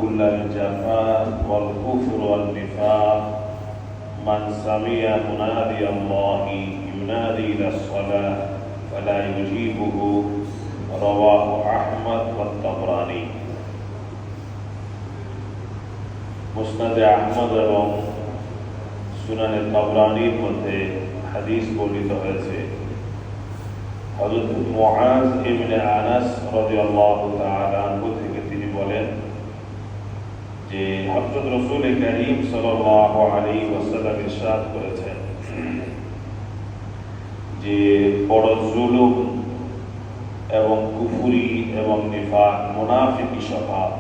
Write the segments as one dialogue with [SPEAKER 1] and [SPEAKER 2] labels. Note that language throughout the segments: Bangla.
[SPEAKER 1] كل الجفاء والكفر والنفاق من سمع منادي الله ينادي إلى الصلاة فلا يجيبه رواه أحمد والطبراني মুসনাদে আহমদ এবং সুনানে তাবরানীর মধ্যে হাদিস বর্ণিত হয়েছে। হযরত মুআজ ইবনে আনাস রাদিয়াল্লাহু তাআলা আনহু থেকে তিনি বলেন যে হযরত রাসূল কারীম সাল্লাল্লাহু আলাইহি ওয়াসাল্লাম ইরশাদ করেছেন যে বড় জুলুম এবং কুফরি এবং নিফাক মুনাফিকি স্বভাব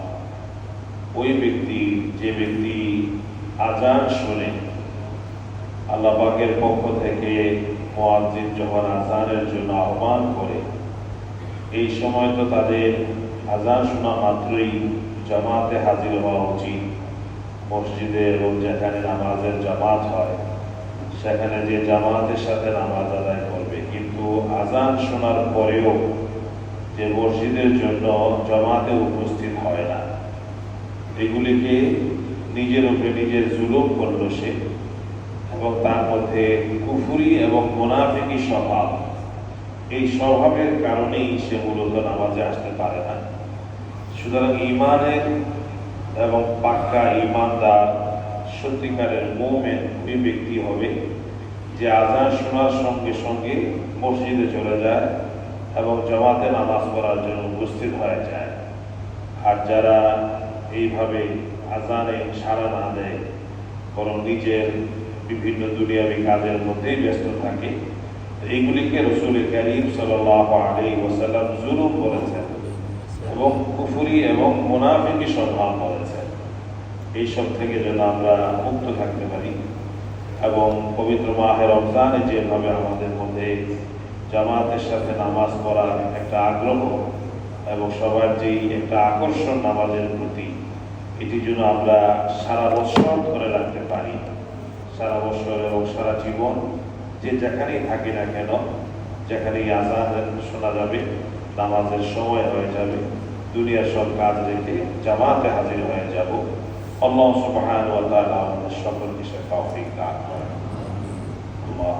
[SPEAKER 1] ওই ব্যক্তি যে ব্যক্তি আযান শুনে আল্লাহ পাকের পক্ষ থেকে মুয়াজ্জিন যখন আযানের জন্য আহ্বান করে, এই সময় তো তাদের আযান শোনা মাত্রই জামাতে হাজির হওয়া উচিত। মসজিদে এবং যেখানে নামাজের জামাত হয় সেখানে যে জামাতের সাথে নামাজ আদায় করবে, কিন্তু আযান শোনার পরেও যে মসজিদের জন্য জামাতে উপস্থিত হয় না, এগুলিকে নিজের উপরে নিজের জুলুম করল সে, এবং তার মধ্যে কুফরি এবং মুনাফিকি স্বভাব, এই স্বভাবের কারণেই সে মূলত নামাজে আসতে পারে না। সুতরাং ঈমানের এবং পাক্কা ঈমানদার সত্যিকারের মুমিন ওই ব্যক্তি হবে যে আযান শোনার সঙ্গে সঙ্গে মসজিদে চলে যায় এবং জামাতে নামাজ পড়ার জন্য উপস্থিত হয়ে যায়। আর যারা এইভাবে আযানে সাড়া না দেয়, বরং নিজের বিভিন্ন দুনিয়াবী কাজের মধ্যেই ব্যস্ত থাকে, এইগুলিকে রাসূল কারীম সাল্লাল্লাহু আলাইহি ওয়াসাল্লাম জুলুম বলেছেন এবং কুফরি এবং মুনাফিকি স্বভাব বলেছেন। এইসব থেকে যেন আমরা মুক্ত থাকতে পারি এবং পবিত্র মাহে রমজানে যেভাবে আমাদের মধ্যে জামাতের সাথে নামাজ পড়ার একটা আগ্রহ এবং সবার যেই একটা আকর্ষণ নামাজের প্রতি, এটি যেন আমরা সারা বছর ধরে রাখতে পারি। সারা বছর এবং সারা জীবন যে যেখানেই থাকি না কেন, যেখানেই আযান শোনা যাবে, নামাজের সময় হয়ে যাবে, দুনিয়ার সব কাজ রেখে জামাতে হাজির হয়ে যাব। আল্লাহ সুবহানাহু ওয়া তাআলা আমাদের সকলকে সে তৌফিক দান করেন। আল্লাহ